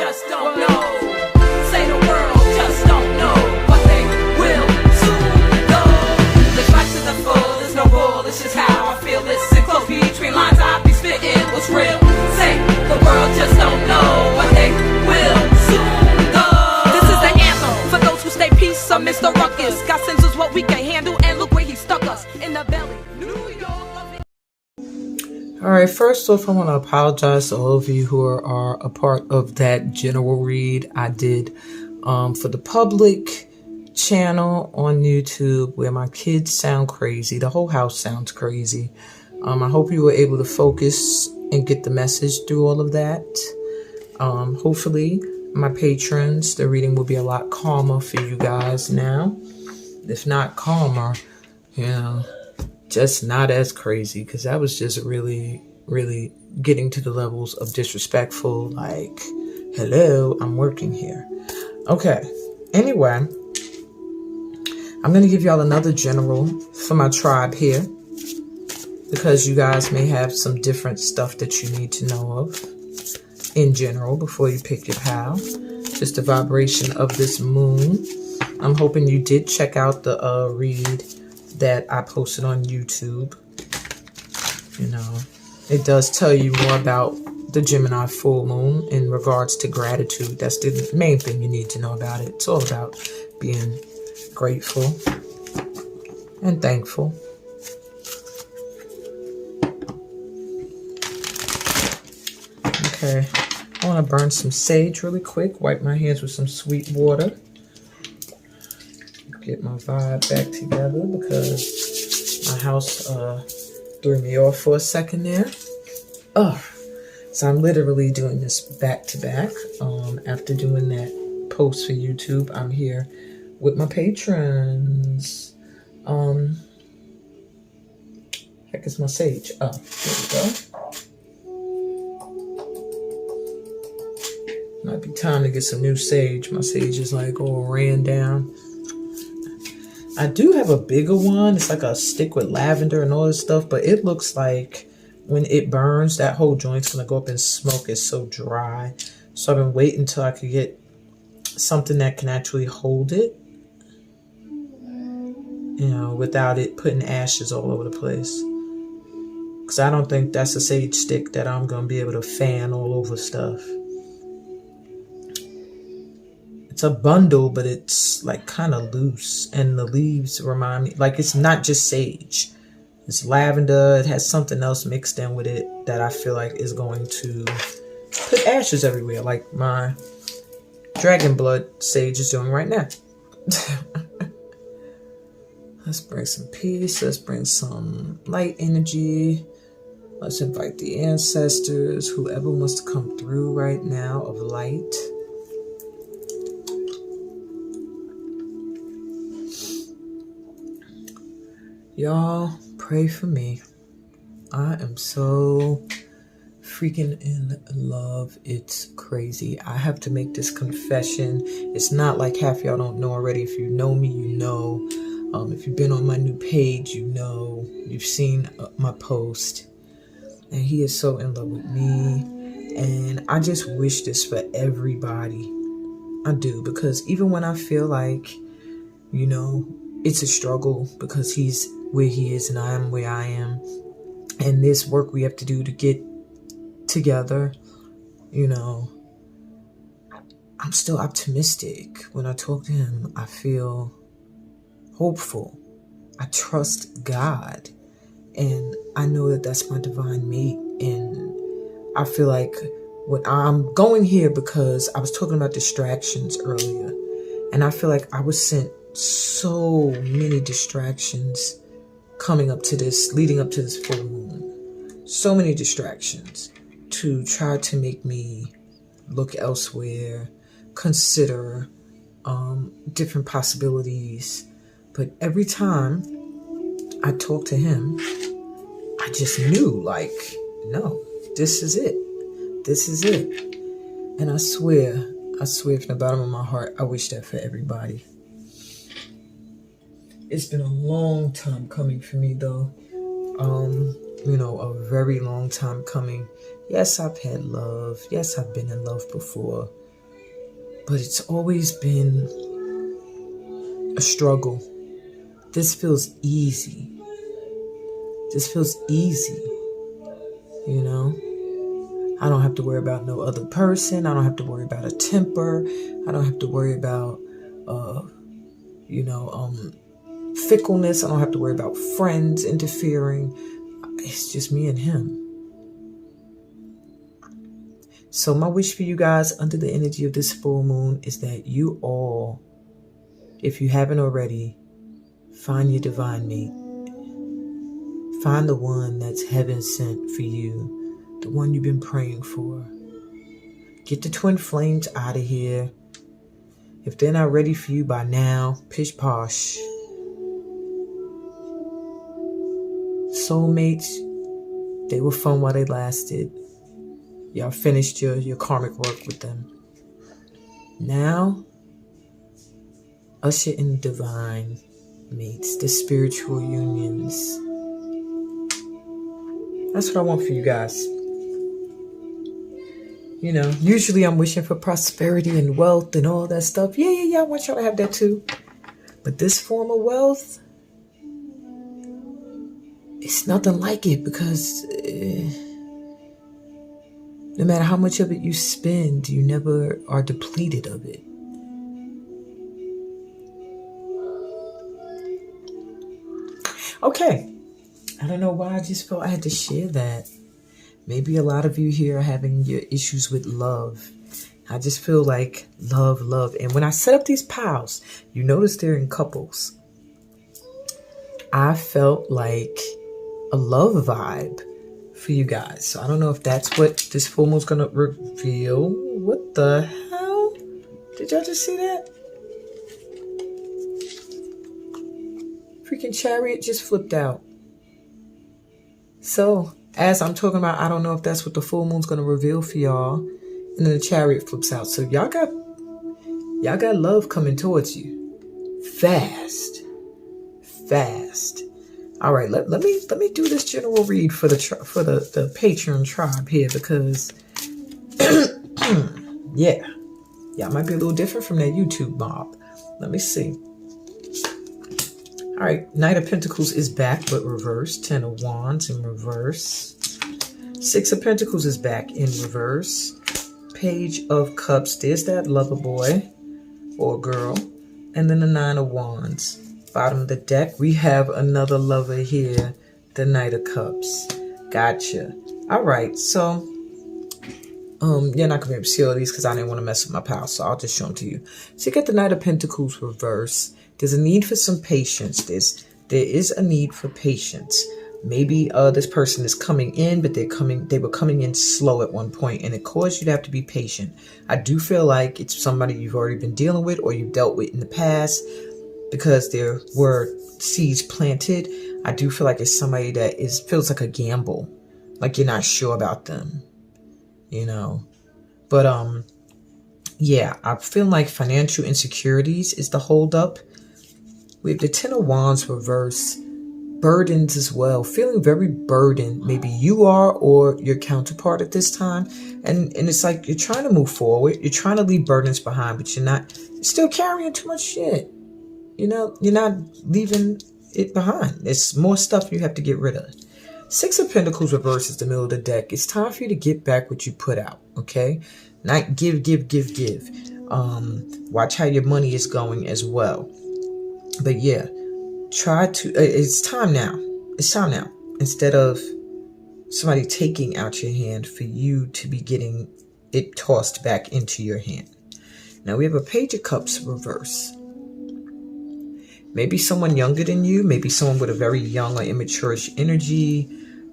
just don't know. Say the world just don't know, but they will soon know. Let's rise to the full, there's no rule, it's just how I feel. Listen close between lines, I be spitting what's real. Say the world just don't know, but they will soon know. This is the anthem for those who stay peace amidst the ruckus. God sends us what we can handle, and look where he stuck us, in the belly. New York. All right, first off, I want to apologize to all of you who are a part of that general read I did for the public channel on YouTube where my kids sound crazy. The whole house sounds crazy. I hope you were able to focus and get the message through all of that. Hopefully, my patrons, the reading will be a lot calmer for you guys now. If not calmer, you know, just not as crazy, because that was just really, really getting to the levels of disrespectful, like, hello, I'm working here. Okay, anyway, I'm going to give y'all another general for my tribe here, because you guys may have some different stuff that you need to know of in general before you pick your pal. Just the vibration of this moon. I'm hoping you did check out the read that I posted on YouTube. You know, it does tell you more about the Gemini full moon in regards to gratitude. That's the main thing you need to know about it. It's all about being grateful and thankful. Okay, I want to burn some sage really quick. Wipe my hands with some sweet water. Get my vibe back together because my house threw me off for a second there. So I'm literally doing this back to back. After doing that post for YouTube, I'm here with my patrons. Heck is my sage? Oh, there we go. Might be time to get some new sage. My sage is like all ran down. I do have a bigger one. It's like a stick with lavender and all this stuff, but it looks like when it burns, that whole joint's gonna go up in smoke. It's so dry. So I've been waiting until I could get something that can actually hold it, you know, without it putting ashes all over the place. Because I don't think that's a sage stick that I'm gonna be able to fan all over stuff. It's a bundle, but it's like kind of loose, and the leaves remind me, like, it's not just sage. It's lavender. It has something else mixed in with it that I feel like is going to put ashes everywhere, like my dragon blood sage is doing right now. Let's bring some peace. Let's bring some light energy. Let's invite the ancestors, whoever wants to come through right now of light. Y'all, pray for me. I am so freaking in love. It's crazy. I have to make this confession. It's not like half y'all don't know already. If you know me, you know. If you've been on my new page, you know. You've seen my post. And he is so in love with me. And I just wish this for everybody. I do. Because even when I feel like, you know, it's a struggle because he's where he is and I am where I am, and this work we have to do to get together, you know, I'm still optimistic. When I talk to him, I feel hopeful. I trust God, and I know that that's my divine mate. And I feel like when I'm going here, because I was talking about distractions earlier, and I feel like I was sent so many distractions coming up to this, leading up to this full moon. So many distractions to try to make me look elsewhere, consider different possibilities. But every time I talk to him, I just knew, like, no, this is it. This is it. And I swear from the bottom of my heart, I wish that for everybody. It's been a long time coming for me, though. You know, a very long time coming. Yes, I've had love. Yes, I've been in love before. but it's always been a struggle. This feels easy. This feels easy. You know? I don't have to worry about no other person. I don't have to worry about a temper. I don't have to worry about, fickleness. I don't have to worry about friends interfering. It's just me and him. So my wish for you guys under the energy of this full moon is that you all, if you haven't already, find your divine mate. Find the one that's heaven sent for you, the one you've been praying for. Get the twin flames out of here. If they're not ready for you by now, pish posh. Soulmates, they were fun while they lasted. Y'all finished your karmic work with them. Now, usher in the divine mates, the spiritual unions. That's what I want for you guys. You know, usually I'm wishing for prosperity and wealth and all that stuff. Yeah, I want y'all to have that too. But this form of wealth, it's nothing like it because no matter how much of it you spend, you never are depleted of it. Okay. I don't know why I just felt I had to share that. Maybe a lot of you here are having your issues with love. I just feel like love. And when I set up these piles, you notice they're in couples. I felt like a love vibe for you guys. So I don't know if that's what this full moon's going to reveal. What the hell? Did y'all just see that? Freaking chariot just flipped out. So, as I'm talking about, I don't know if that's what the full moon's going to reveal for y'all. And then the chariot flips out. So y'all got love coming towards you. Fast. All right, let me do this general read for the Patreon tribe here because yeah, it might be a little different from that YouTube mob. Let me see. All right, Knight of Pentacles is back, but reverse. 10 of Wands in reverse. 6 of Pentacles is back in reverse. Page of Cups. There's that lover boy or girl. And then the 9 of Wands. Bottom of the deck, we have another lover here. The Knight of Cups. Gotcha. All right, so you're not going to be able to see all these because I didn't want to mess with my pal, so I'll just show them to you. So you get the Knight of Pentacles reverse. There's a need for some patience. There is a need for patience. Maybe this person is coming in, but they were coming in slow at one point, and it caused you to have to be patient. I do feel like it's somebody you've already been dealing with or you've dealt with in the past because there were seeds planted. I do feel like it's somebody that feels like a gamble, like you're not sure about them, you know. But yeah, I feel like financial insecurities is the holdup. We have the 10 of Wands reverse. Burdens as well. Feeling very burdened. Maybe you are or your counterpart at this time. And it's like you're trying to move forward. You're trying to leave burdens behind, but you're still carrying too much shit. You know, you're not leaving it behind. There's more stuff you have to get rid of. 6 of Pentacles reverse is the middle of the deck. It's time for you to get back what you put out. Okay? Not give. Watch how your money is going as well. But yeah, it's time now. It's time now. Instead of somebody taking out your hand, for you to be getting it tossed back into your hand. Now we have a Page of Cups reverse. Maybe someone younger than you, maybe someone with a very young or immature-ish energy.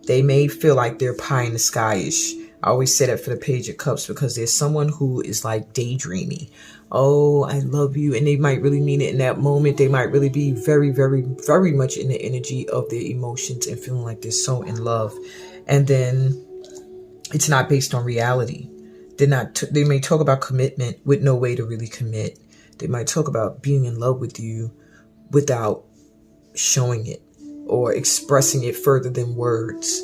They may feel like they're pie in the sky-ish. I always say that for the Page of Cups because there's someone who is like daydreamy. Oh, I love you. And they might really mean it in that moment. They might really be very, very, very much in the energy of their emotions and feeling like they're so in love. And then it's not based on reality. They may talk about commitment with no way to really commit. They might talk about being in love with you without showing it or expressing it further than words.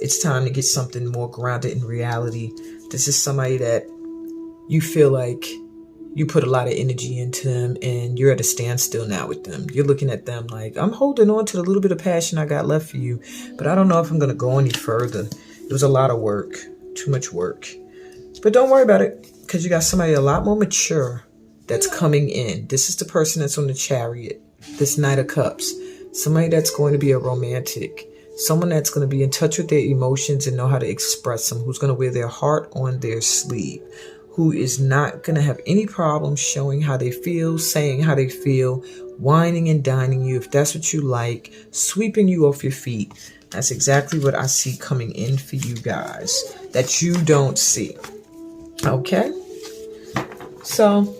It's time to get something more grounded in reality. This is somebody that you feel like you put a lot of energy into them and you're at a standstill now with them. You're looking at them like, I'm holding on to the little bit of passion I got left for you, but I don't know if I'm going to go any further. It was a lot of work, too much work. But don't worry about it, because you got somebody a lot more mature that's coming in. This is the person that's on the Chariot, this Knight of Cups. Somebody that's going to be a romantic. Someone that's going to be in touch with their emotions and know how to express them. Who's going to wear their heart on their sleeve. Who is not going to have any problem showing how they feel, saying how they feel, whining and dining you if that's what you like, sweeping you off your feet. That's exactly what I see coming in for you guys that you don't see. Okay? So,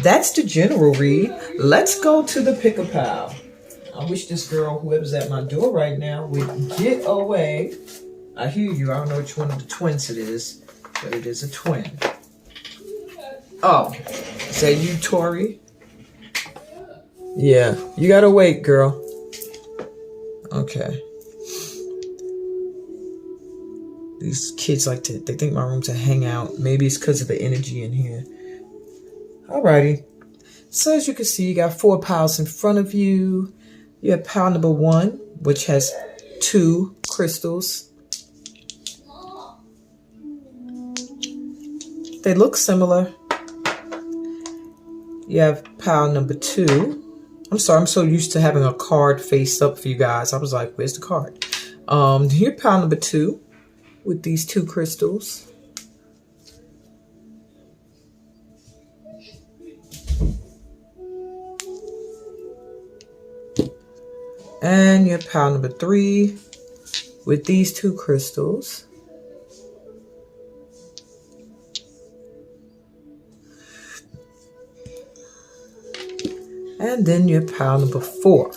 that's the general read. Let's go to the pick-a-pal. I wish this girl, whoever's at my door right now, would get away. I hear you. I don't know which one of the twins it is. But it is a twin. Oh, is that you, Tori? Yeah, you gotta wait, girl. Okay. These kids like to, they think my room's a hangout. Maybe it's because of the energy in here. Alrighty. So as you can see, you got 4 piles in front of you. You have pile number 1, which has 2 crystals. They look similar. You have pile number 2. I'm sorry, I'm so used to having a card face up for you guys. I was like, where's the card? Here, pile number 2 with these 2 crystals. And your pile number 3 with these 2 crystals. And then your pile number 4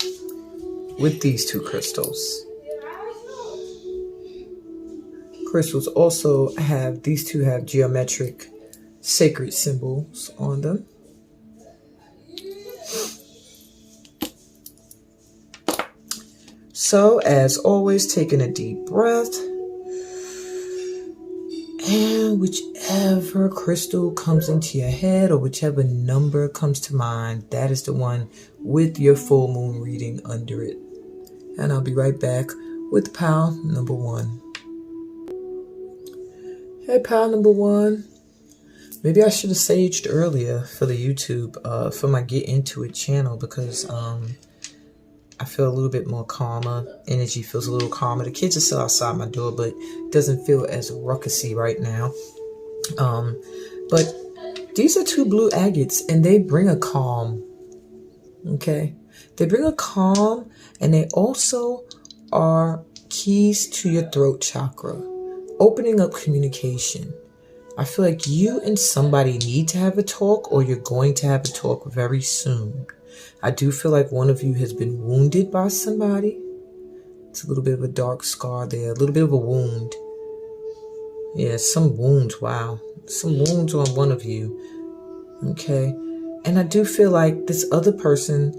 with these 2 crystals. Crystals also have, these 2 have geometric sacred symbols on them. So, as always, taking a deep breath. And whichever crystal comes into your head or whichever number comes to mind, that is the one with your full moon reading under it. And I'll be right back with pile number 1. Hey, pile number 1. Maybe I should have saged earlier for the YouTube, for my Get Into It channel, because I feel a little bit more calmer. Energy feels a little calmer. The kids are still outside my door, but it doesn't feel as ruckusy right now. But these are 2 blue agates, and they bring a calm. Okay? They bring a calm, and they also are keys to your throat chakra, opening up communication. I feel like you and somebody need to have a talk, or you're going to have a talk very soon. I do feel like one of you has been wounded by somebody. It's a little bit of a dark scar there, a little bit of a wound. Yeah, some wounds, wow. Some wounds on one of you. Okay. And I do feel like this other person,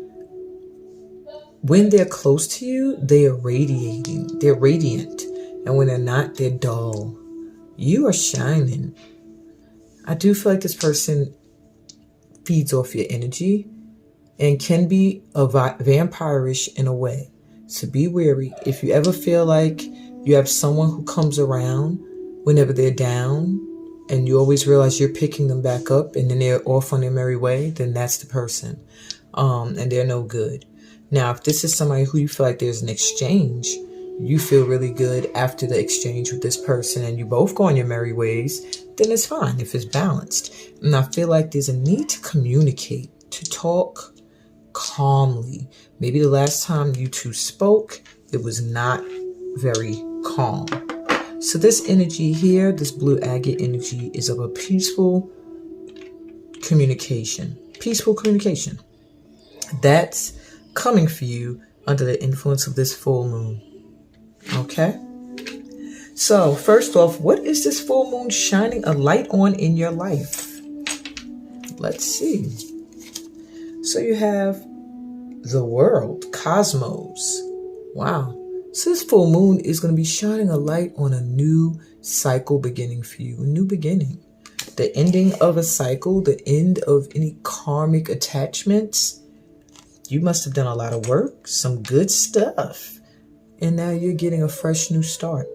when they're close to you, they are radiating. They're radiant. And when they're not, they're dull. You are shining. I do feel like this person feeds off your energy and can be vampirish in a way. So be wary. If you ever feel like you have someone who comes around whenever they're down and you always realize you're picking them back up and then they're off on their merry way, then that's the person. And they're no good. Now, if this is somebody who you feel like there's an exchange, you feel really good after the exchange with this person and you both go on your merry ways, then it's fine if it's balanced. And I feel like there's a need to communicate, to talk calmly. Maybe the last time you 2 spoke, it was not very calm. So this energy here, this blue agate energy, is of a peaceful communication. Peaceful communication. That's coming for you under the influence of this full moon. Okay? So, first off, what is this full moon shining a light on in your life? Let's see. So you have the world, cosmos. Wow. So this full moon is going to be shining a light on a new cycle beginning for you, a new beginning. the ending of a cycle, the end of any karmic attachments. You must have done a lot of work, some good stuff. And now you're getting a fresh new start.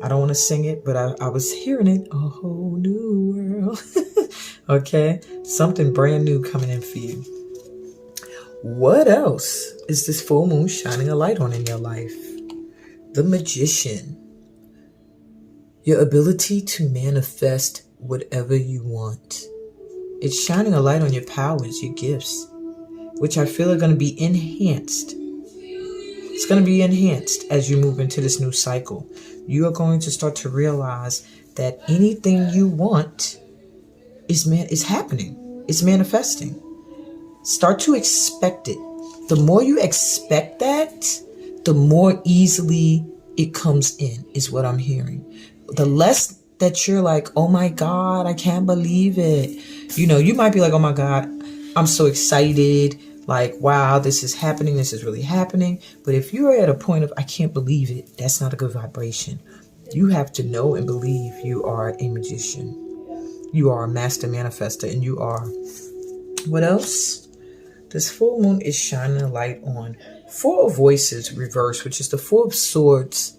I don't want to sing it, but I was hearing it. A whole new world. Okay? Something brand new coming in for you. What else is this full moon shining a light on in your life? The Magician. Your ability to manifest whatever you want. It's shining a light on your powers, your gifts, which I feel are going to be enhanced. It's going to be enhanced as you move into this new cycle. You are going to start to realize that anything you want is happening. It's manifesting. Start to expect it. The more you expect that, the more easily it comes in, is what I'm hearing. The less that you're like, oh my God, I can't believe it. You might be like, oh my God, I'm so excited. Like, wow, this is happening. This is really happening. But if you're at a point of, I can't believe it, that's not a good vibration. You have to know and believe you are a magician. You are a master manifester, and you are. What else? This full moon is shining a light on Four of Voices reverse, which is the Four of Swords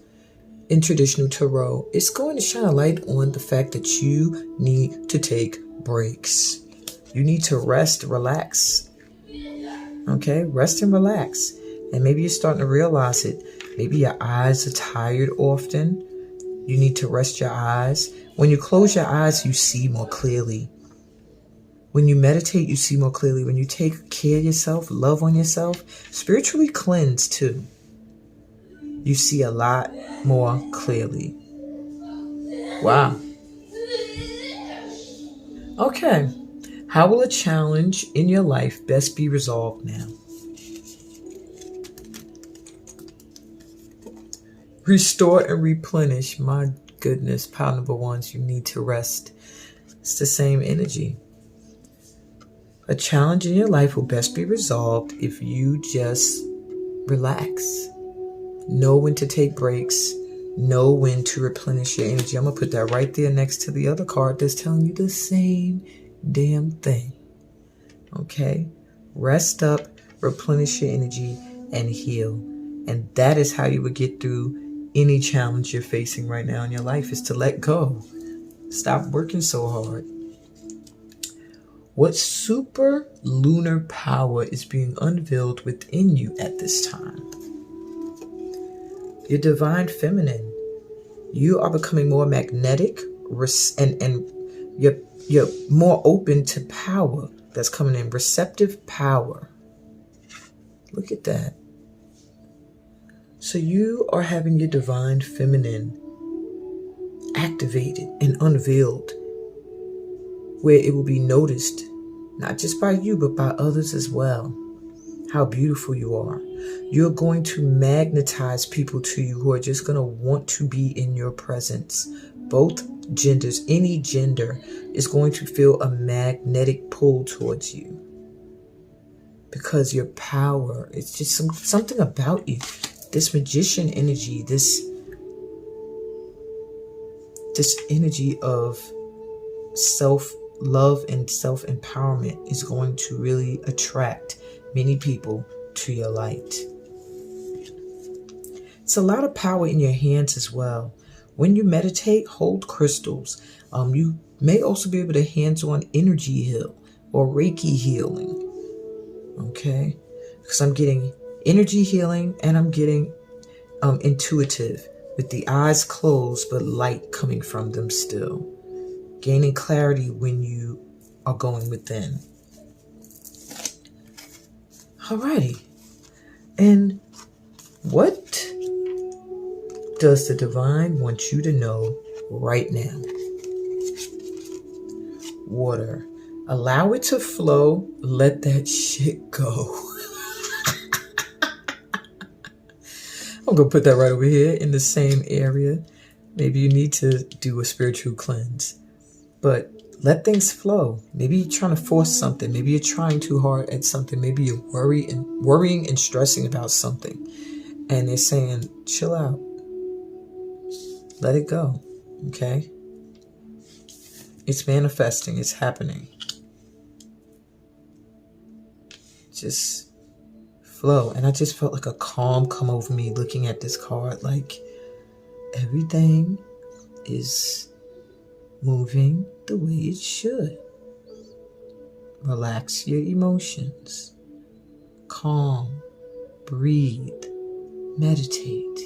in traditional tarot. It's going to shine a light on the fact that you need to take breaks. You need to rest, relax. Okay, rest and relax. And maybe you're starting to realize it. Maybe your eyes are tired often. You need to rest your eyes. When you close your eyes, you see more clearly. When you meditate, you see more clearly. When you take care of yourself, love on yourself, spiritually cleanse too, you see a lot more clearly. Wow. Okay. How will a challenge in your life best be resolved now? Restore and replenish. My goodness, pile number ones, you need to rest. It's the same energy. A challenge in your life will best be resolved if you just relax. Know when to take breaks. Know when to replenish your energy. I'm going to put that right there next to the other card that's telling you the same damn thing. Okay? Rest up, replenish your energy, and heal. And that is how you would get through any challenge you're facing right now in your life, is to let go. Stop working so hard. What super lunar power is being unveiled within you at this time? Your divine feminine. You are becoming more magnetic, and you're more open to power that's coming in. Receptive power. Look at that. So you are having your divine feminine activated and unveiled, where it will be noticed, not just by you, but by others as well, how beautiful you are. You're going to magnetize people to you who are just going to want to be in your presence. Both genders, any gender, is going to feel a magnetic pull towards you. Because your power, it's just something about you. This magician energy, this energy of self-love and self-empowerment is going to really attract many people to your light. It's a lot of power in your hands as well. When you meditate, hold crystals. You may also be able to hands-on energy heal or Reiki healing. Okay? Because I'm getting energy healing and I'm getting intuitive, with the eyes closed but light coming from them still. Gaining clarity when you are going within. Alrighty. And what does the divine want you to know right now? Water. Allow it to flow. Let that shit go. I'm going to put that right over here in the same area. Maybe you need to do a spiritual cleanse. But let things flow. Maybe you're trying to force something. Maybe you're trying too hard at something. Maybe you're worrying and stressing about something. And they're saying, chill out. Let it go. Okay? It's manifesting. It's happening. Just flow. And I just felt like a calm come over me looking at this card. Like everything is moving the way it should. Relax your emotions. Calm. Breathe. Meditate.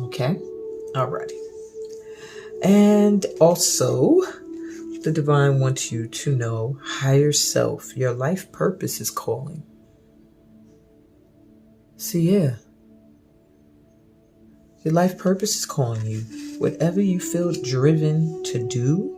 Okay? Alrighty. And also, the divine wants you to know higher self. Your life purpose is calling. So yeah. Your life purpose is calling you. Whatever you feel driven to do,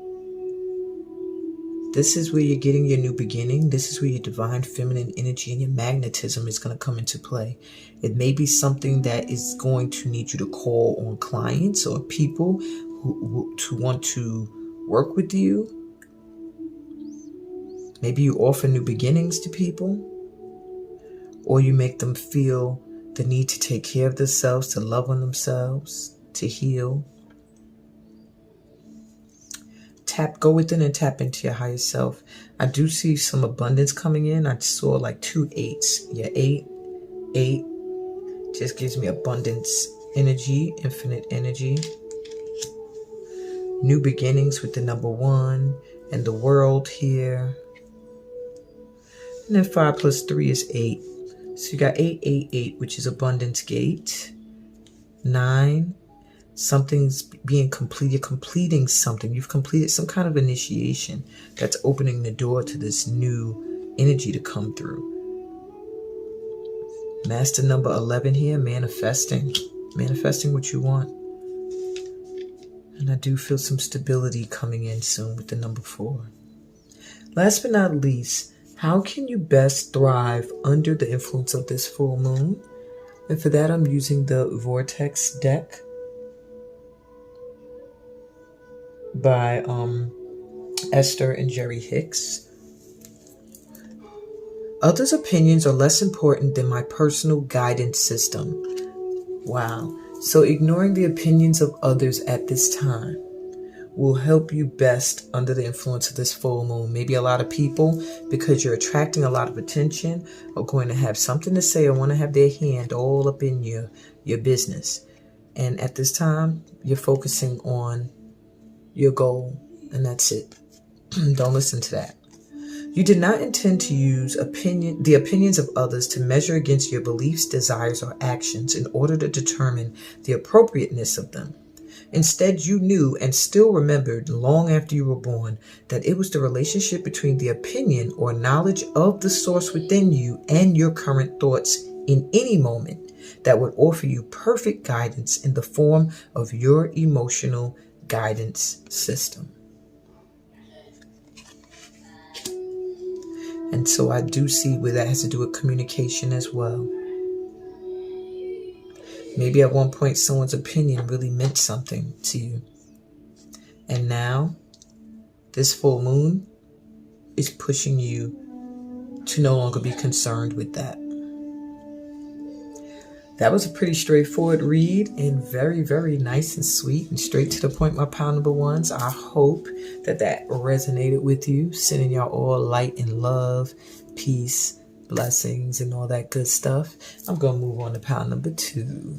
this is where you're getting your new beginning. This is where your divine feminine energy and your magnetism is going to come into play. It may be something that is going to need you to call on clients or people who to want to work with you. Maybe you offer new beginnings to people, or you make them feel the need to take care of themselves, to love on themselves, to heal. Go within and tap into your higher self. I do see some abundance coming in. I saw like 2 8s. Yeah, 8 just gives me abundance energy, infinite energy. New beginnings with the number 1 and the world here. And then 5 plus 3 is 8. So you got 888, which is abundance gate. 9. Something's being complete. You're completing something. You've completed some kind of initiation that's opening the door to this new energy to come through. Master number 11 here, manifesting. Manifesting what you want. And I do feel some stability coming in soon with the number 4. Last but not least, how can you best thrive under the influence of this full moon? And for that, I'm using the Vortex deck by Esther and Jerry Hicks. Others' opinions are less important than my personal guidance system. Wow. So ignoring the opinions of others at this time will help you best under the influence of this full moon. Maybe a lot of people, because you're attracting a lot of attention, are going to have something to say or want to have their hand all up in your business. And at this time, you're focusing on your goal, and that's it. Don't listen to that. You did not intend to use the opinions of others to measure against your beliefs, desires, or actions in order to determine the appropriateness of them. Instead, you knew and still remembered long after you were born that it was the relationship between the opinion or knowledge of the source within you and your current thoughts in any moment that would offer you perfect guidance in the form of your emotional guidance system. And so I do see where that has to do with communication as well. Maybe at one point someone's opinion really meant something to you. And now this full moon is pushing you to no longer be concerned with that. That was a pretty straightforward read and very, very nice and sweet and straight to the point, my pile number ones. I hope that resonated with you. Sending y'all all light and love, peace, blessings, and all that good stuff. I'm going to move on to pile number 2.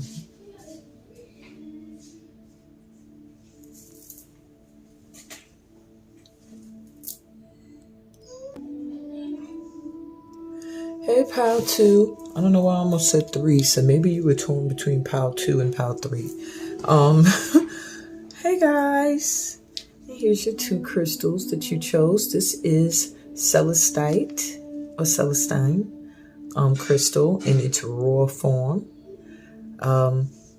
Hey, pile 2. I don't know why I almost said 3, so maybe you were torn between pile 2 and pile 3. Hey guys. Here's your 2 crystals that you chose. This is Celestite or Celestine crystal in its raw form.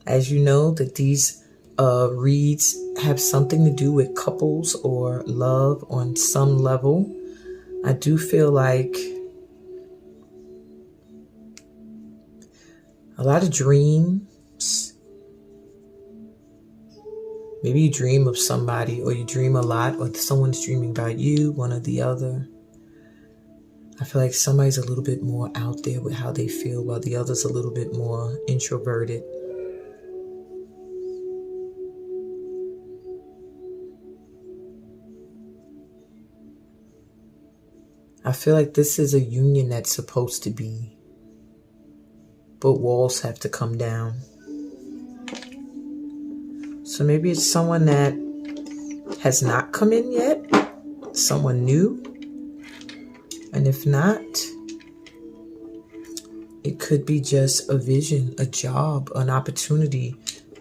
As you know, that these reads have something to do with couples or love on some level. I do feel like a lot of dreams. Maybe you dream of somebody, or you dream a lot, or someone's dreaming about you, one or the other. I feel like somebody's a little bit more out there with how they feel, while the other's a little bit more introverted. I feel like this is a union that's supposed to be, but walls have to come down. So maybe it's someone that has not come in yet, someone new. And if not, it could be just a vision, a job, an opportunity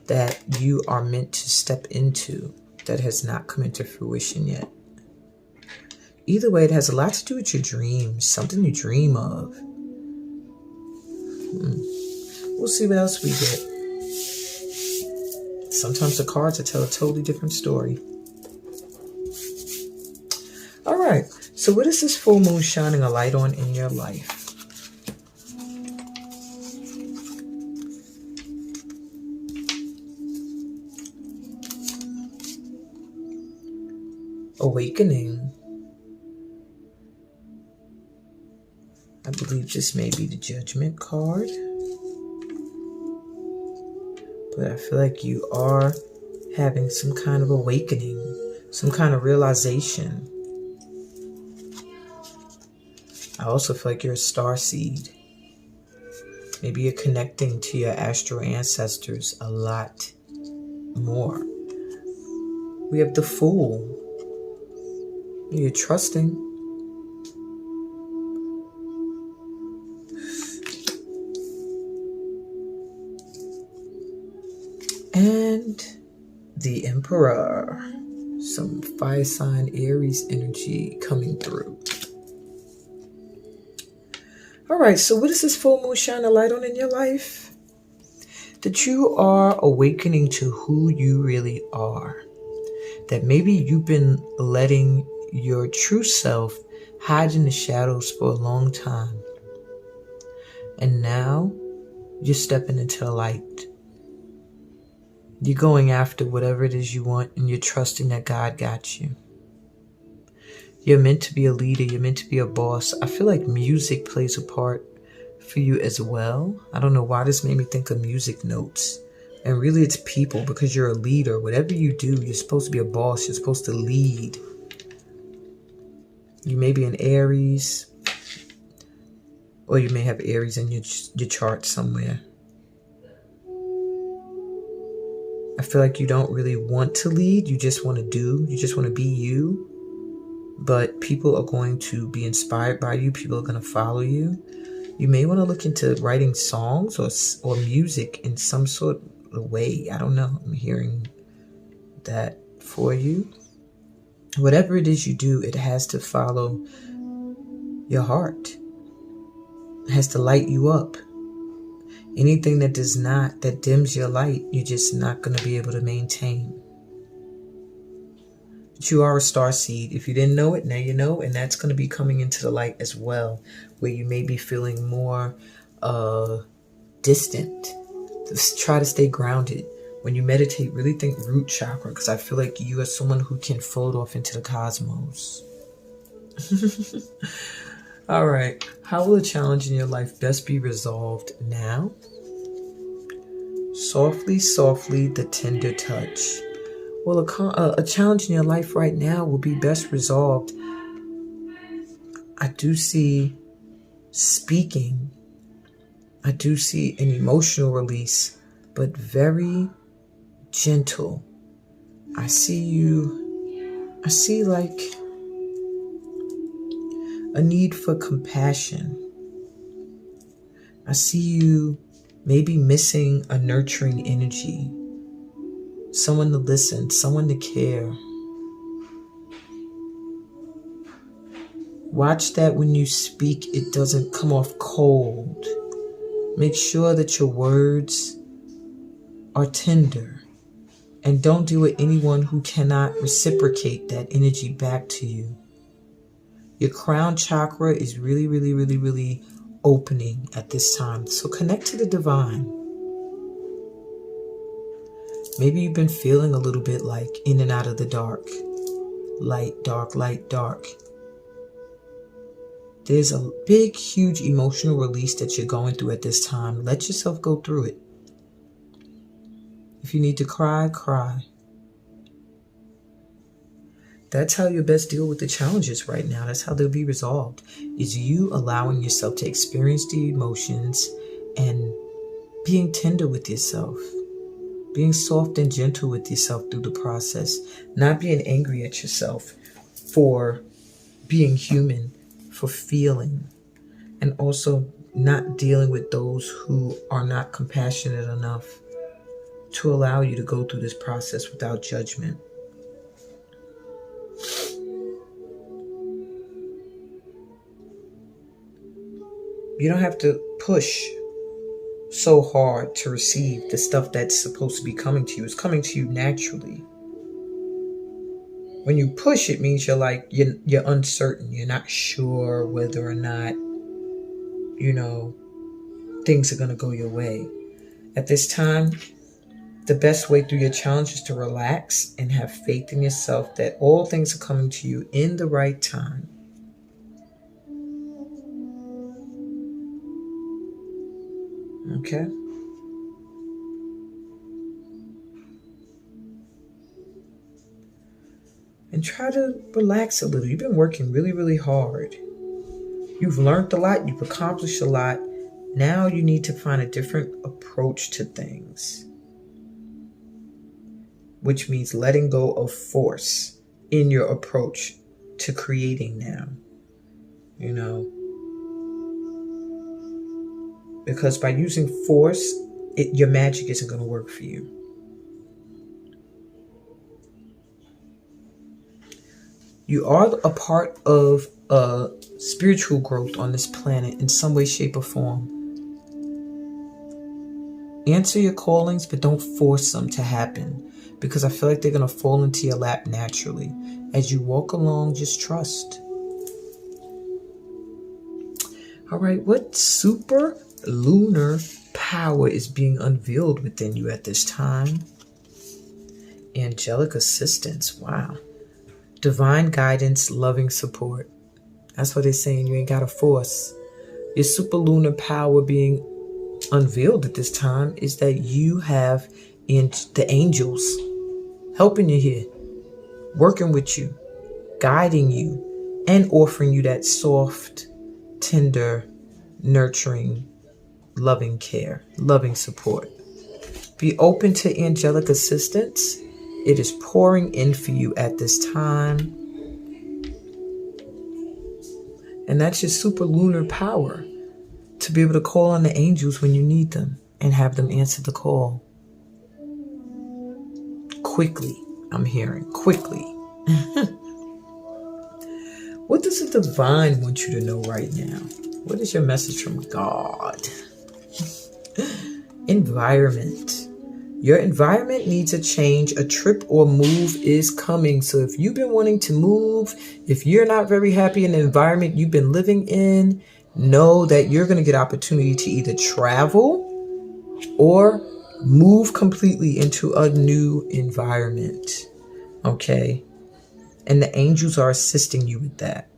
that you are meant to step into that has not come into fruition yet. Either way, it has a lot to do with your dreams, something you dream of. We'll see what else we get. Sometimes the cards will tell a totally different story. All right, so what is this full moon shining a light on in your life? Awakening. I believe this may be the Judgment card. But I feel like you are having some kind of awakening, some kind of realization. I also feel like you're a star seed. Maybe you're connecting to your astral ancestors a lot more. We have the Fool. You're trusting. And the Emperor. Some fire sign Aries energy coming through. All right, so what does this full moon shine a light on in your life? That you are awakening to who you really are. That maybe you've been letting your true self hide in the shadows for a long time. And now you're stepping into the light. You're going after whatever it is you want, and you're trusting that God got you. You're meant to be a leader. You're meant to be a boss. I feel like music plays a part for you as well. I don't know why this made me think of music notes. And really it's people, because you're a leader. Whatever you do, you're supposed to be a boss. You're supposed to lead. You may be an Aries, or you may have Aries in your chart somewhere. I feel like you don't really want to lead. You just want to do. You just want to be you. But people are going to be inspired by you. People are going to follow you. You may want to look into writing songs or music in some sort of way. I don't know. I'm hearing that for you. Whatever it is you do, it has to follow your heart. It has to light you up. Anything that does not, that dims your light, you're just not going to be able to maintain. But you are a star seed. If you didn't know it, now you know, and that's going to be coming into the light as well, where you may be feeling more distant. Just try to stay grounded. When you meditate, really think root chakra, because I feel like you are someone who can float off into the cosmos. All right. How will a challenge in your life best be resolved now? Softly, softly, the tender touch. Well, a challenge in your life right now will be best resolved. I do see speaking. I do see an emotional release, but very gentle. I see like a need for compassion. I see you maybe missing a nurturing energy. Someone to listen, someone to care. Watch that when you speak, it doesn't come off cold. Make sure that your words are tender. And don't deal with anyone who cannot reciprocate that energy back to you. Your crown chakra is really, really, really, really opening at this time. So connect to the divine. Maybe you've been feeling a little bit like in and out of the dark. Light, dark, light, dark. There's a big, huge emotional release that you're going through at this time. Let yourself go through it. If you need to cry, cry. That's how you best deal with the challenges right now. That's how they'll be resolved. Is you allowing yourself to experience the emotions and being tender with yourself. Being soft and gentle with yourself through the process. Not being angry at yourself for being human, for feeling. And also not dealing with those who are not compassionate enough to allow you to go through this process without judgment. You don't have to push so hard to receive the stuff that's supposed to be coming to you. It's coming to you naturally. When you push, it means you're uncertain. You're not sure whether or not, things are going to go your way. At this time, the best way through your challenge is to relax and have faith in yourself that all things are coming to you in the right time. Okay? And try to relax a little. You've been working really, really hard. You've learned a lot. You've accomplished a lot. Now you need to find a different approach to things. Which means letting go of force in your approach to creating now. Because by using force, your magic isn't going to work for you. You are a part of spiritual growth on this planet in some way, shape, or form. Answer your callings, but don't force them to happen, because I feel like they're going to fall into your lap naturally. As you walk along, just trust. All right, what super lunar power is being unveiled within you at this time? Angelic assistance. Wow. Divine guidance, loving support. That's what they're saying. You ain't got to force. Your super lunar power being unveiled at this time is that you have the angels helping you here, working with you, guiding you, and offering you that soft, tender, nurturing, loving care, loving support. Be open to angelic assistance. It is pouring in for you at this time. And that's your super lunar power, to be able to call on the angels when you need them and have them answer the call. Quickly, I'm hearing, quickly. What does the divine want you to know right now? What is your message from God? Environment. Your environment needs a change. A trip or move is coming. So if you've been wanting to move, if you're not very happy in the environment you've been living in, know that you're going to get opportunity to either travel or move completely into a new environment. Okay? And the angels are assisting you with that.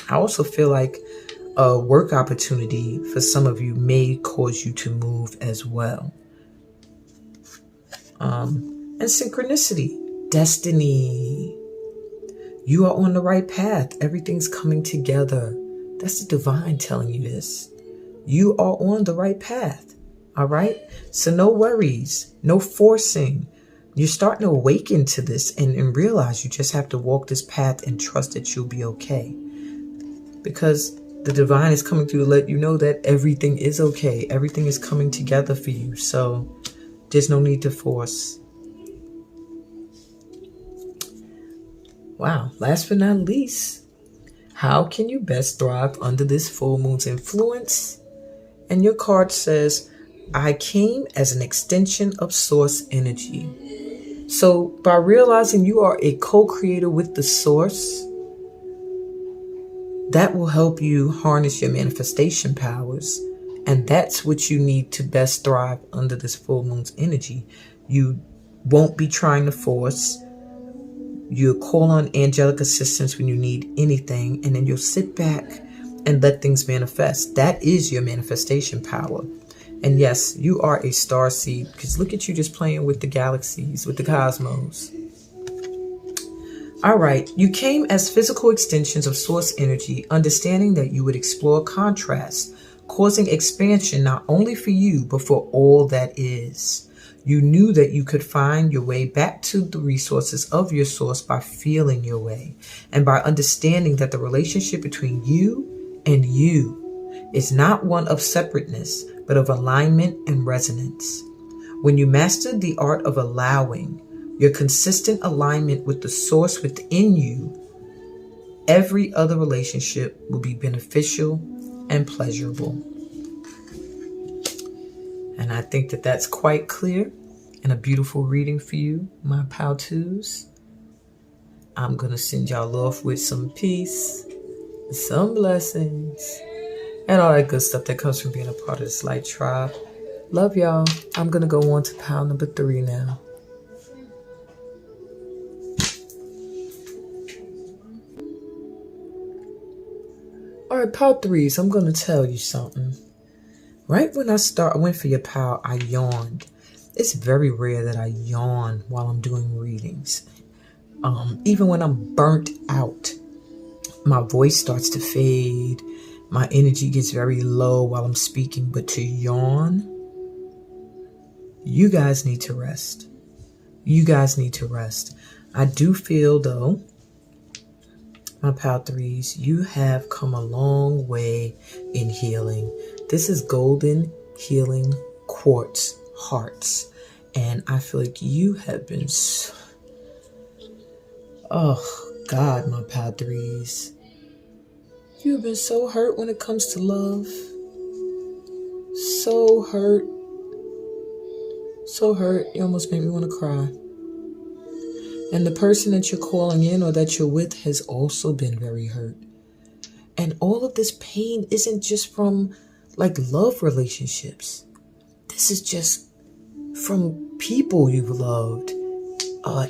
I also feel like a work opportunity for some of you may cause you to move as well. And synchronicity, destiny. You are on the right path. Everything's coming together. That's the divine telling you this. You are on the right path. All right? So no worries, no forcing. You're starting to awaken to this and realize you just have to walk this path and trust that you'll be okay. Because the divine is coming through to let you know that everything is okay. Everything is coming together for you. So there's no need to force. Wow. Last but not least, how can you best thrive under this full moon's influence? And your card says, I came as an extension of source energy. So by realizing you are a co-creator with the source, that will help you harness your manifestation powers. And that's what you need to best thrive under this full moon's energy. You won't be trying to force. You'll call on angelic assistance when you need anything. And then you'll sit back and let things manifest. That is your manifestation power. And yes, you are a star seed, because look at you just playing with the galaxies, with the cosmos. All right, you came as physical extensions of source energy, understanding that you would explore contrast, causing expansion not only for you, but for all that is. You knew that you could find your way back to the resources of your source by feeling your way, and by understanding that the relationship between you and you is not one of separateness, but of alignment and resonance. When you mastered the art of allowing your consistent alignment with the source within you, every other relationship will be beneficial and pleasurable. And I think that that's quite clear and a beautiful reading for you, my Powtoos. I'm going to send y'all off with some peace, some blessings, and all that good stuff that comes from being a part of this light tribe. Love y'all. I'm going to go on to pile number 3 now. All right, pile 3s, I'm going to tell you something. Right when I went for your pile, I yawned. It's very rare that I yawn while I'm doing readings. Even when I'm burnt out, my voice starts to fade. My energy gets very low while I'm speaking. But to yawn, you guys need to rest. You guys need to rest. I do feel, though, my Pal 3s, you have come a long way in healing. This is golden healing quartz hearts. And I feel like you have been... Oh, God, my Pal 3s. You have been so hurt when it comes to love. So hurt. So hurt. You almost made me want to cry. And the person that you're calling in or that you're with has also been very hurt. And all of this pain isn't just from like love relationships. This is just from people you've loved,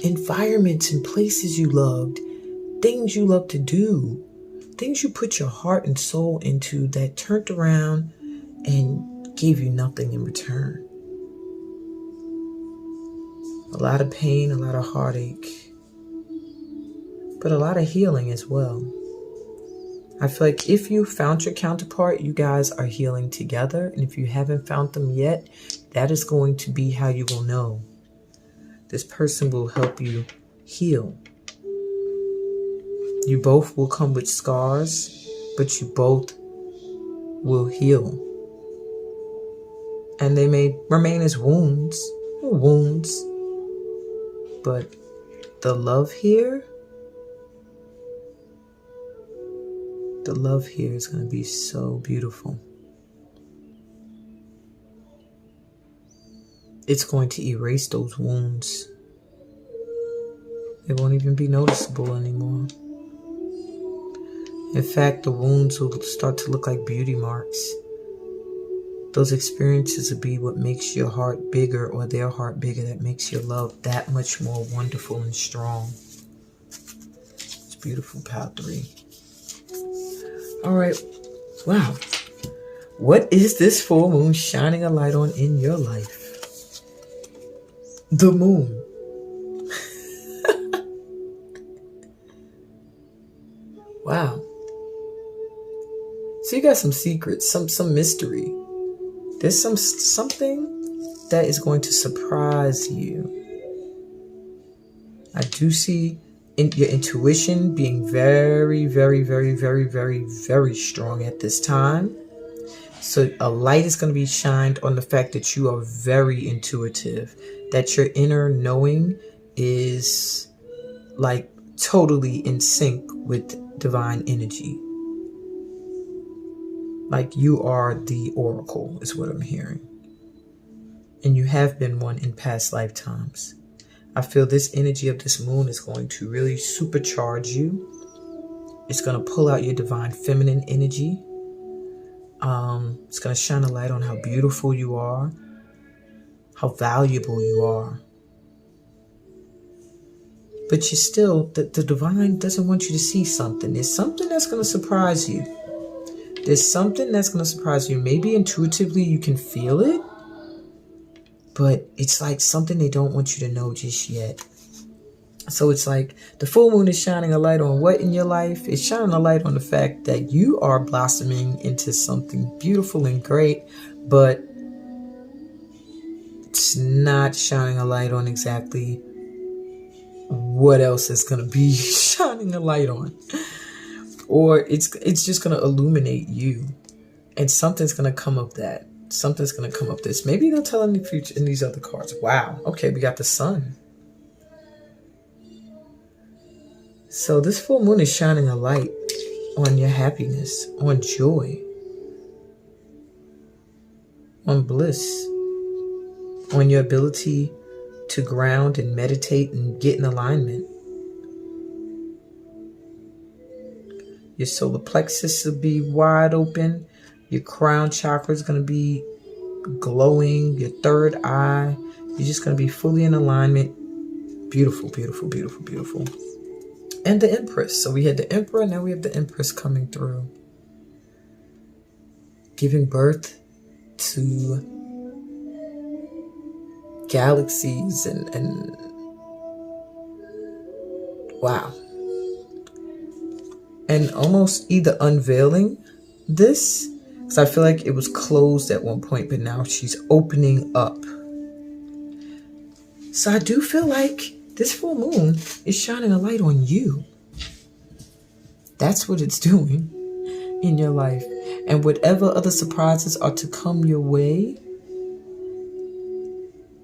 environments and places you loved, things you love to do, things you put your heart and soul into that turned around and gave you nothing in return. A lot of pain, a lot of heartache, but a lot of healing as well. I feel like if you found your counterpart, you guys are healing together. And if you haven't found them yet, that is going to be how you will know. This person will help you heal. You both will come with scars, but you both will heal. And they may remain as wounds, but the love here is going to be so beautiful. It's going to erase those wounds. They won't even be noticeable anymore. In fact, the wounds will start to look like beauty marks. Those experiences will be what makes your heart bigger or their heart bigger, that makes your love that much more wonderful and strong. It's beautiful, Pal 3. All right. Wow. What is this full moon shining a light on in your life? The moon. Wow. So you got some secrets, some mystery. There's something that is going to surprise you. I do see your intuition being very, very, very, very, very, very strong at this time. So a light is going to be shined on the fact that you are very intuitive, that your inner knowing is like totally in sync with divine energy. Like you are the oracle is what I'm hearing. And you have been one in past lifetimes. I feel this energy of this moon is going to really supercharge you. It's going to pull out your divine feminine energy. It's going to shine a light on how beautiful you are, how valuable you are. But you still, the divine doesn't want you to see something. There's something that's going to surprise you. There's something that's going to surprise you. Maybe intuitively you can feel it, but it's like something they don't want you to know just yet. So it's like the full moon is shining a light on what in your life? It's shining a light on the fact that you are blossoming into something beautiful and great, but it's not shining a light on exactly what else is going to be shining a light on. Or it's just going to illuminate you. And something's going to come of that. Something's going to come of this. Maybe they'll tell in the future in these other cards. Wow. Okay, we got the sun. So this full moon is shining a light on your happiness, on joy, on bliss, on your ability to ground and meditate and get in alignment. Your solar plexus will be wide open. Your crown chakra is going to be glowing. Your third eye. You're just going to be fully in alignment. Beautiful, beautiful, beautiful, beautiful. And the Empress. So we had the Emperor, now we have the Empress coming through. Giving birth to galaxies and wow. And almost either unveiling this, because I feel like it was closed at one point, but now she's opening up. So I do feel like this full moon is shining a light on you. That's what it's doing in your life. And whatever other surprises are to come your way,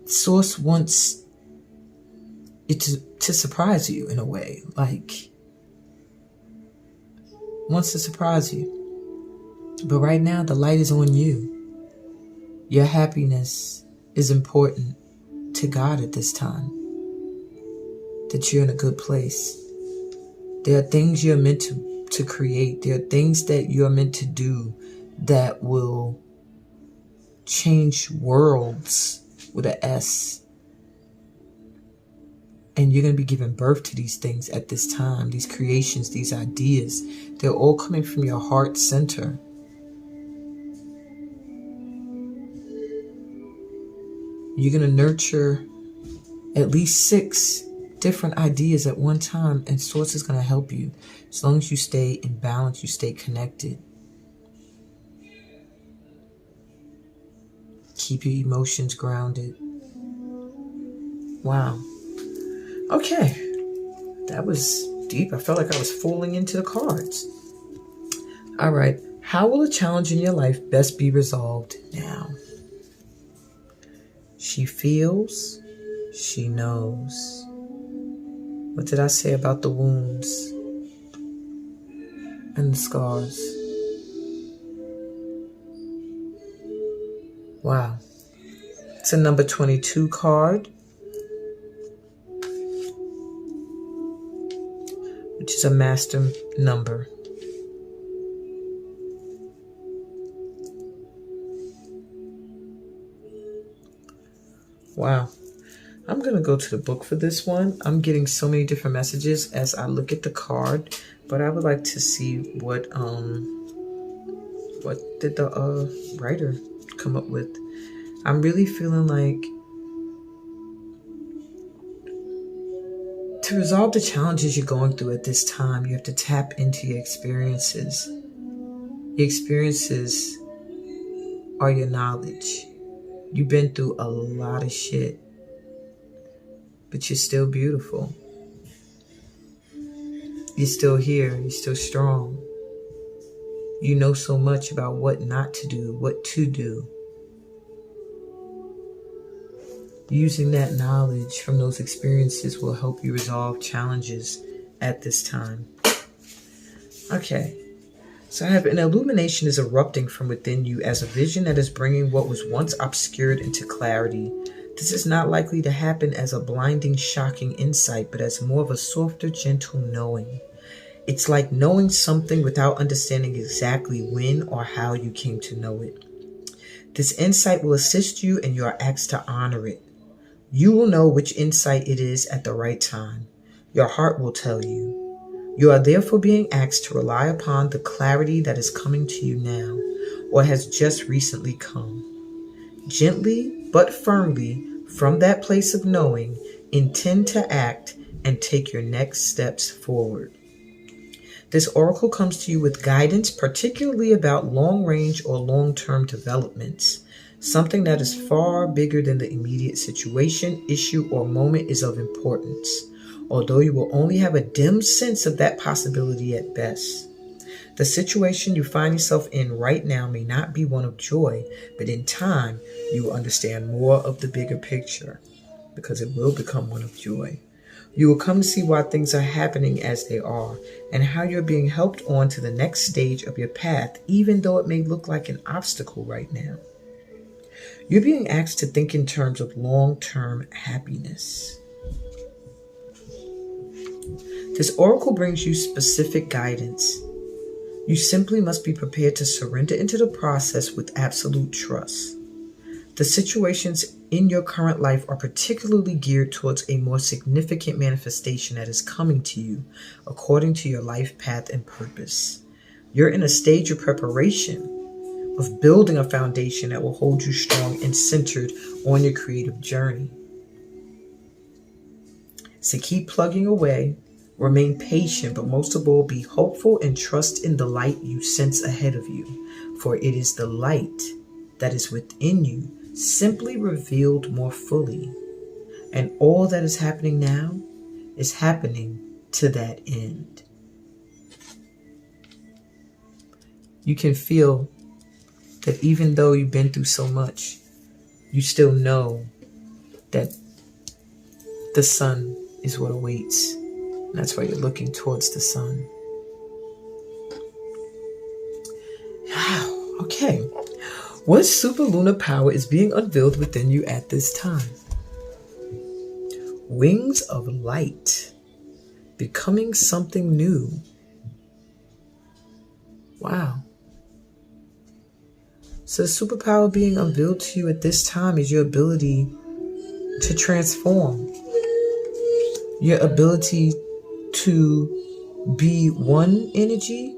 Source wants it to surprise you in a way. Like, wants to surprise you. But right now, the light is on you. Your happiness is important to God at this time. That you're in a good place. There are things you're meant to create. There are things that you're meant to do that will change worlds with an S. And you're going to be giving birth to these things at this time. These creations, these ideas. They're all coming from your heart center. You're going to nurture at least 6 different ideas at one time, and Source is going to help you. As long as you stay in balance, you stay connected. Keep your emotions grounded. Wow. Okay. That was deep. I felt like I was falling into the cards. All right. How will a challenge in your life best be resolved now? She feels, she knows. What did I say about the wounds and the scars? Wow. It's a number 22 card, which is a master number. Wow. I'm going to go to the book for this one. I'm getting so many different messages as I look at the card, but I would like to see what did the writer come up with. I'm really feeling like to resolve the challenges you're going through at this time, you have to tap into your experiences. Your experiences are your knowledge. You've been through a lot of shit. But you're still beautiful. You're still here. You're still strong. You know so much about what not to do, what to do. Using that knowledge from those experiences will help you resolve challenges at this time. Okay. So I have an illumination is erupting from within you as a vision that is bringing what was once obscured into clarity. This is not likely to happen as a blinding, shocking insight, but as more of a softer, gentle knowing. It's like knowing something without understanding exactly when or how you came to know it. This insight will assist you and you are asked to honor it. You will know which insight it is at the right time. Your heart will tell you. You are therefore being asked to rely upon the clarity that is coming to you now or has just recently come. Gently but firmly from that place of knowing, intend to act and take your next steps forward. This oracle comes to you with guidance, particularly about long-range or long-term developments. Something that is far bigger than the immediate situation, issue, or moment is of importance, although you will only have a dim sense of that possibility at best. The situation you find yourself in right now may not be one of joy, but in time, you will understand more of the bigger picture, because it will become one of joy. You will come to see why things are happening as they are, and how you're being helped on to the next stage of your path, even though it may look like an obstacle right now. You're being asked to think in terms of long-term happiness. This oracle brings you specific guidance. You simply must be prepared to surrender into the process with absolute trust. The situations in your current life are particularly geared towards a more significant manifestation that is coming to you according to your life path and purpose. You're in a stage of preparation, of building a foundation that will hold you strong and centered on your creative journey. So keep plugging away, remain patient, but most of all, be hopeful and trust in the light you sense ahead of you, for it is the light that is within you, simply revealed more fully. And all that is happening now is happening to that end. You can feel that even though you've been through so much, you still know that the sun is what awaits. And that's why you're looking towards the sun. Wow, okay. What superlunar power is being unveiled within you at this time? Wings of light, becoming something new. Wow. So the superpower being unveiled to you at this time is your ability to transform. Your ability to be one energy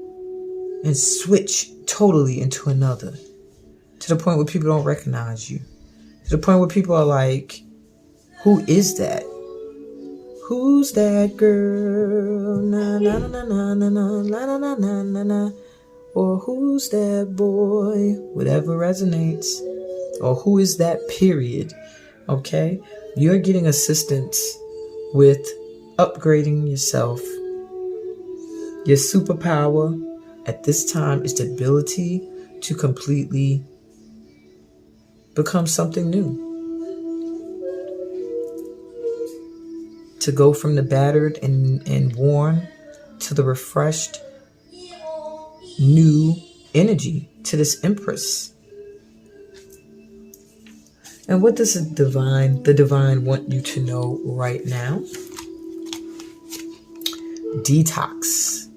and switch totally into another. To the point where people don't recognize you. To the point where people are like, who is that? Who's that girl? Na na na na na na na na na na na. Or who's that boy? Whatever resonates. Or who is that period? Okay? You're getting assistance with upgrading yourself. Your superpower at this time is the ability to completely become something new. To go from the battered and worn to the refreshed, new energy, to this Empress. And what does the divine want you to know right now? Detox.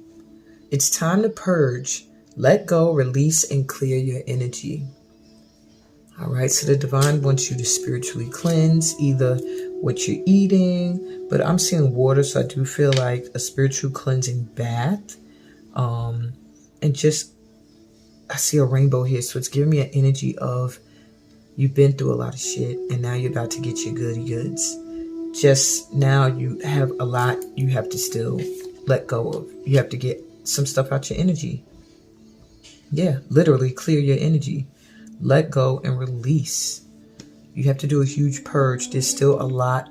It's time to purge, let go, release, and clear your energy. All right, so the divine wants you to spiritually cleanse, either what you're eating, but I'm seeing water, so I do feel like a spiritual cleansing bath. And just, I see a rainbow here, so it's giving me an energy of you've been through a lot of shit, and now you're about to get your goody goods. Just now you have a lot you have to still let go of. You have to get some stuff out your energy. Yeah, literally clear your energy. Let go and release. You have to do a huge purge. There's still a lot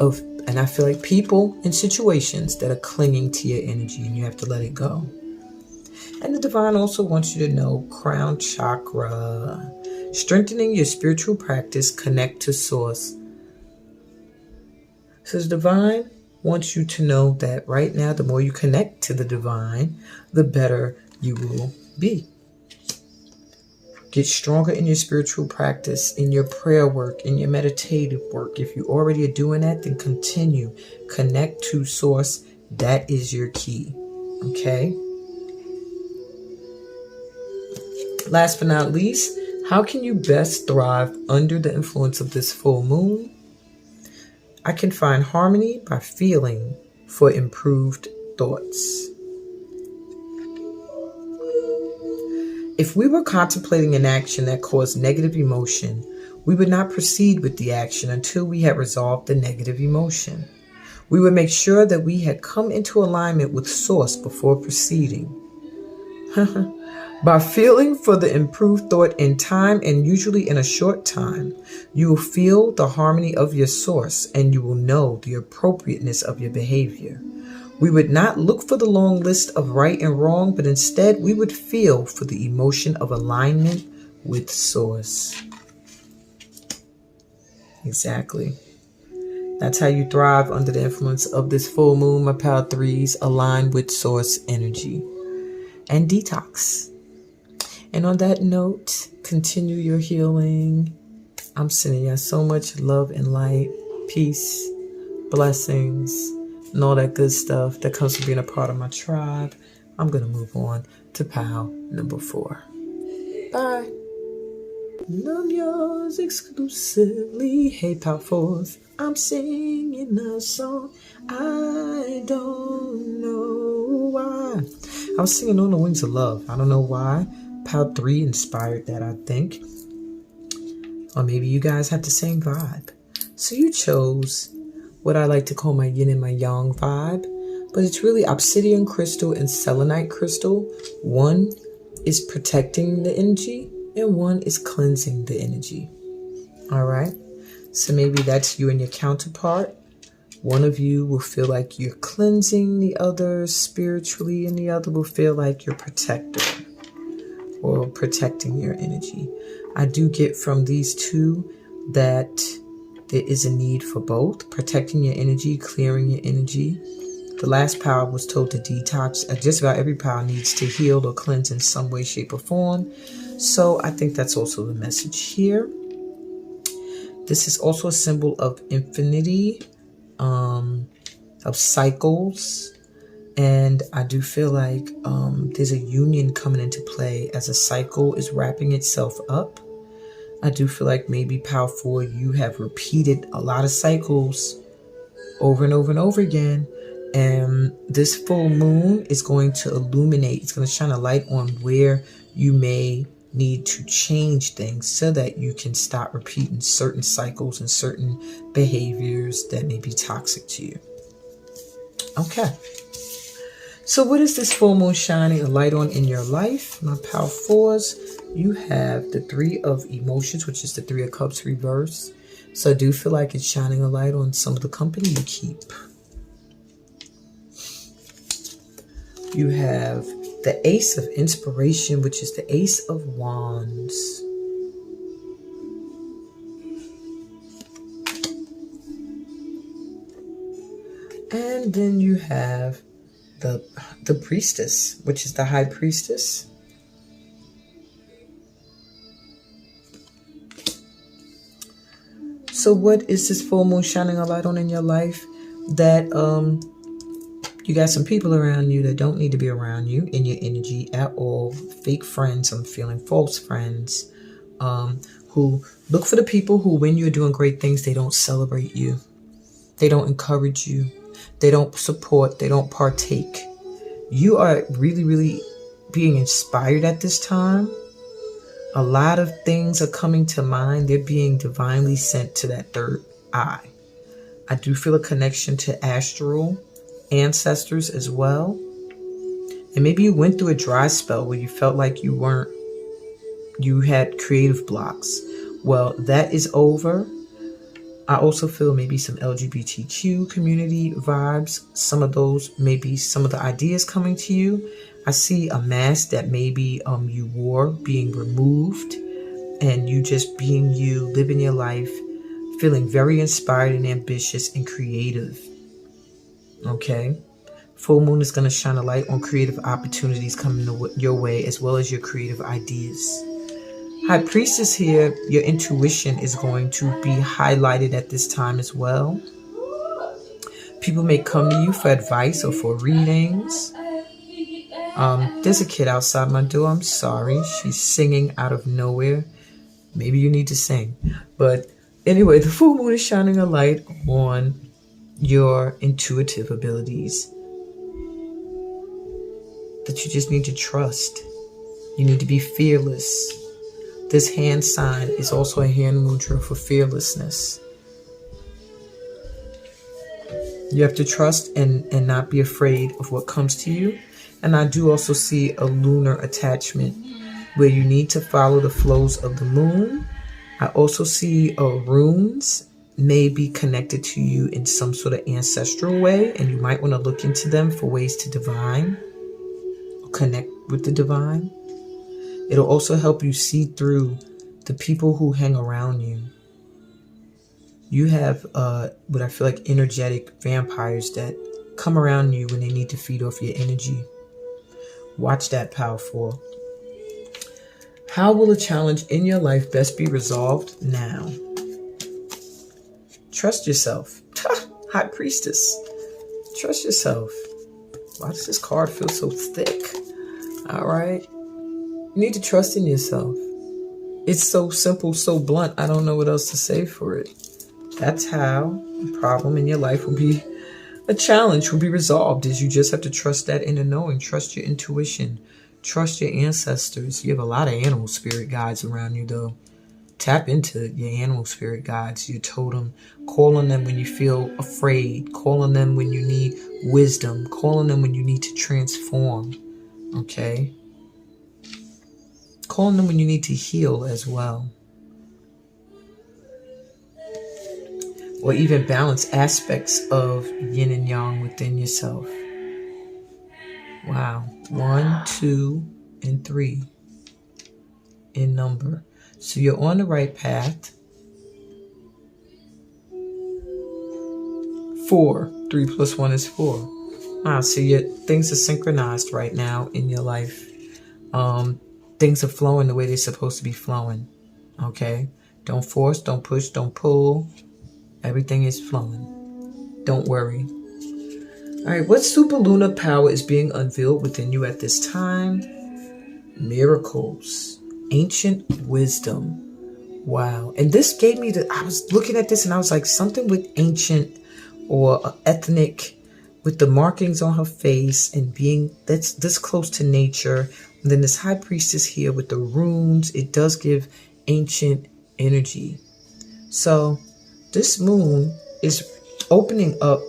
of, and I feel like people in situations that are clinging to your energy, and you have to let it go. And the divine also wants you to know crown chakra. Strengthening your spiritual practice, connect to source. So the divine wants you to know that right now, the more you connect to the divine, the better you will be. Get stronger in your spiritual practice, in your prayer work, in your meditative work. If you already are doing that, then continue. Connect to source. That is your key. Okay? Last but not least, how can you best thrive under the influence of this full moon? I can find harmony by feeling for improved thoughts. If we were contemplating an action that caused negative emotion, we would not proceed with the action until we had resolved the negative emotion. We would make sure that we had come into alignment with Source before proceeding. By feeling for the improved thought in time, and usually in a short time, you will feel the harmony of your Source and you will know the appropriateness of your behavior. We would not look for the long list of right and wrong, but instead we would feel for the emotion of alignment with Source. Exactly. That's how you thrive under the influence of this full moon, my Power Threes, aligned with Source energy and detox. And on that note, continue your healing. I'm sending you so much love and light, peace, blessings, and all that good stuff that comes from being a part of my tribe. I'm going to move on to POW number 4. Bye. I'm yours exclusively. Hey, POW 4s, I'm singing a song. I don't know why. I was singing On the Wings of Love. I don't know why. POW 3 inspired that, I think. Or maybe you guys have the same vibe. So you chose what I like to call my yin and my yang vibe, but it's really obsidian crystal and selenite crystal. One is protecting the energy and one is cleansing the energy. All right. So maybe that's you and your counterpart. One of you will feel like you're cleansing the other spiritually, and the other will feel like you're protector or protecting your energy. I do get from these two that there is a need for both, protecting your energy, clearing your energy. The last power was told to detox. Just about every power needs to heal or cleanse in some way, shape, or form. So I think that's also the message here. This is also a symbol of infinity, of cycles. And I do feel like there's a union coming into play as a cycle is wrapping itself up. I do feel like maybe POW 4, you have repeated a lot of cycles over and over and over again. And this full moon is going to illuminate, it's going to shine a light on where you may need to change things so that you can stop repeating certain cycles and certain behaviors that may be toxic to you. Okay. So what is this full moon shining a light on in your life? My POW 4s, you have the 3 of emotions, which is the 3 of cups reverse. So I do feel like it's shining a light on some of the company you keep. You have the ace of inspiration, which is the ace of wands. And then you have the priestess, which is the high priestess. So what is this full moon shining a light on in your life? That you got some people around you that don't need to be around you in your energy at all. Fake friends, I'm feeling false friends, who look for the people who, when you're doing great things, they don't celebrate you. They don't encourage you. They don't support. They don't partake. You are really, really being inspired at this time. A lot of things are coming to mind. They're being divinely sent to that third eye. I do feel a connection to astral ancestors as well. And maybe you went through a dry spell where you felt like you had creative blocks. Well, that is over. I also feel maybe some LGBTQ community vibes. Some of those, maybe some of the ideas coming to you. I see a mask that maybe you wore being removed, and you just being you, living your life, feeling very inspired and ambitious and creative. Okay? Full moon is going to shine a light on creative opportunities coming your way, as well as your creative ideas. High Priestess here, your intuition is going to be highlighted at this time as well. People may come to you for advice or for readings. There's a kid outside my door. I'm sorry. She's singing out of nowhere. Maybe you need to sing. But anyway, the full moon is shining a light on your intuitive abilities. that you just need to trust. You need to be fearless. This hand sign is also a hand mudra for fearlessness. You have to trust and not be afraid of what comes to you. And I do also see a lunar attachment where you need to follow the flows of the moon. I also see runes may be connected to you in some sort of ancestral way, and you might want to look into them for ways to divine or connect with the divine. It'll also help you see through the people who hang around you. You have what I feel like energetic vampires that come around you when they need to feed off your energy. Watch that, powerful. How will a challenge in your life best be resolved now? Trust yourself. High Priestess. Trust yourself. Why does this card feel so thick? All right. You need to trust in yourself. It's so simple, so blunt. I don't know what else to say for it. That's how a problem in your life will be, a challenge will be resolved, is you just have to trust that inner knowing. Trust your intuition. Trust your ancestors. You have a lot of animal spirit guides around you, though. Tap into your animal spirit guides, your totem. Call on them when you feel afraid. Call on them when you need wisdom. Call on them when you need to transform. Okay? Call on them when you need to heal as well. Or even balance aspects of yin and yang within yourself. Wow. 1, 2, and 3 in number. So you're on the right path. 4. 3 plus 1 is 4. Wow. So things are synchronized right now in your life. Things are flowing the way they're supposed to be flowing. Okay? Don't force, don't push, don't pull. Everything is flowing. Don't worry. All right, what superlunar power is being unveiled within you at this time? Miracles. Ancient wisdom. Wow. And this gave me I was looking at this and I was like, something with ancient or ethnic, with the markings on her face and being that's this close to nature. And then this high priestess here with the runes, it does give ancient energy. So this moon is opening up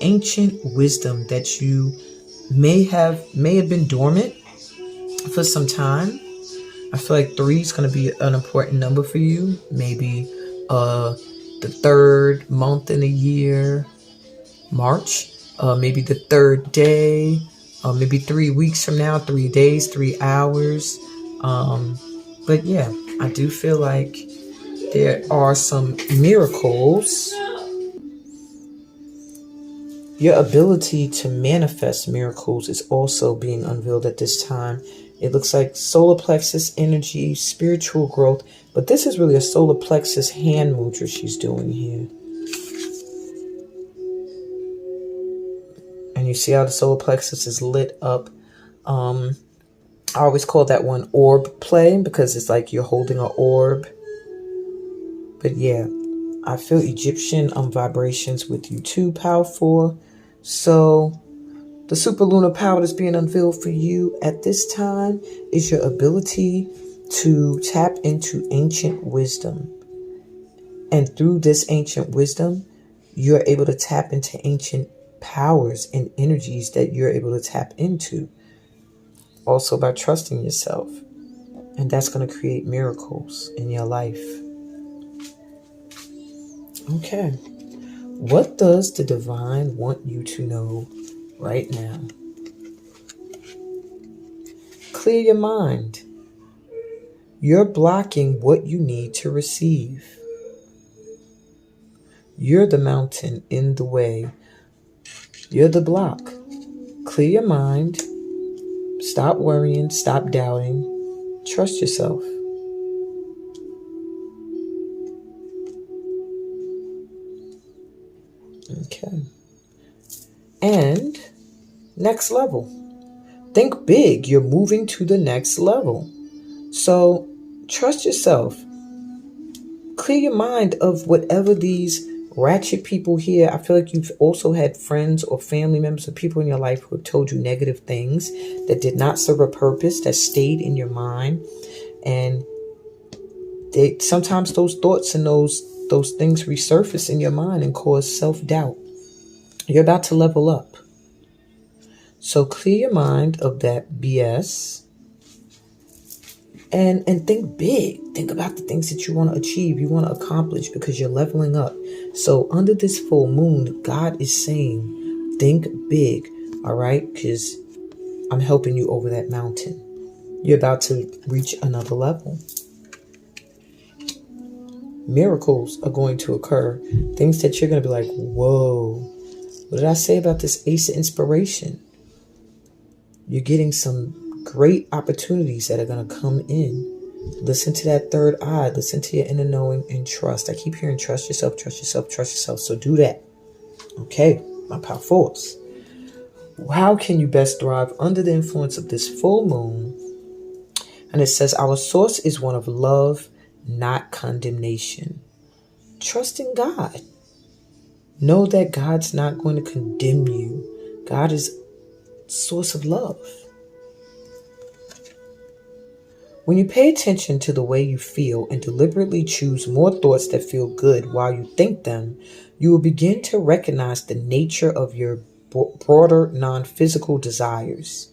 ancient wisdom that you may have been dormant for some time. I feel like 3 is going to be an important number for you. Maybe the 3rd month in a year, March. Maybe the 3rd day. Maybe 3 weeks from now, 3 days, 3 hours. But yeah, I do feel like there are some miracles. Your ability to manifest miracles is also being unveiled at this time. It looks like solar plexus energy, spiritual growth, but this is really a solar plexus hand mudra she's doing here. And you see how the solar plexus is lit up. I always call that one orb play because it's like you're holding an orb. But yeah, I feel Egyptian vibrations with you too, powerful. So the superlunar power that's being unveiled for you at this time is your ability to tap into ancient wisdom. And through this ancient wisdom, you're able to tap into ancient powers and energies that you're able to tap into. Also by trusting yourself. And that's going to create miracles in your life. Okay. What does the divine want you to know right now? Clear your mind. You're blocking what you need to receive. You're the mountain in the way. You're the block. Clear your mind. Stop worrying. Stop doubting. Trust yourself. Okay. And next level. Think big. You're moving to the next level. So trust yourself. Clear your mind of whatever these Ratchet people here, I feel like you've also had friends or family members or people in your life who have told you negative things that did not serve a purpose, that stayed in your mind. And sometimes those thoughts and those things resurface in your mind and cause self-doubt. You're about to level up. So clear your mind of that BS and think big. Think about the things that you want to achieve, you want to accomplish, because you're leveling up. So under this full moon, God is saying, think big, all right? Because I'm helping you over that mountain. You're about to reach another level. Miracles are going to occur. Things that you're going to be like, whoa, what did I say about this Ace of Inspiration? You're getting some great opportunities that are going to come in. Listen to that third eye. Listen to your inner knowing and trust. I keep hearing trust yourself, trust yourself, trust yourself. So do that. Okay, my power force. How can you best thrive under the influence of this full moon? And it says, our source is one of love, not condemnation. Trust in God. Know that God's not going to condemn you. God is source of love. When you pay attention to the way you feel and deliberately choose more thoughts that feel good while you think them, you will begin to recognize the nature of your broader non-physical desires.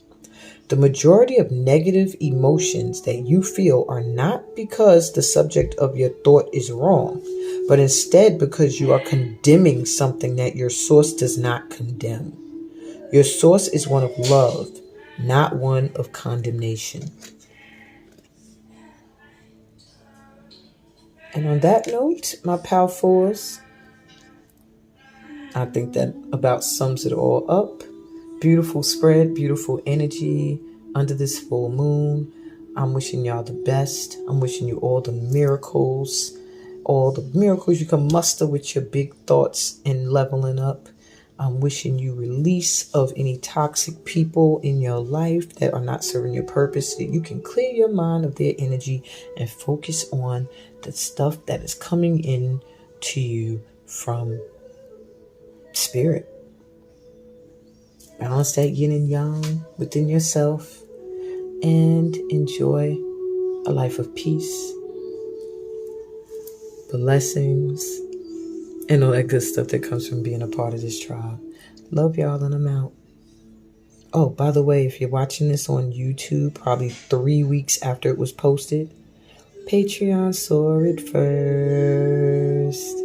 The majority of negative emotions that you feel are not because the subject of your thought is wrong, but instead because you are condemning something that your source does not condemn. Your source is one of love, not one of condemnation. And on that note, my pal fours, I think that about sums it all up. Beautiful spread, beautiful energy under this full moon. I'm wishing y'all the best. I'm wishing you all the miracles you can muster with your big thoughts and leveling up. I'm wishing you release of any toxic people in your life that are not serving your purpose, so that you can clear your mind of their energy and focus on the stuff that is coming in to you from spirit. Balance that yin and yang within yourself and enjoy a life of peace, blessings, and all that good stuff that comes from being a part of this tribe. Love y'all, and I'm out. Oh, by the way, if you're watching this on YouTube, probably 3 weeks after it was posted, Patreon saw it first.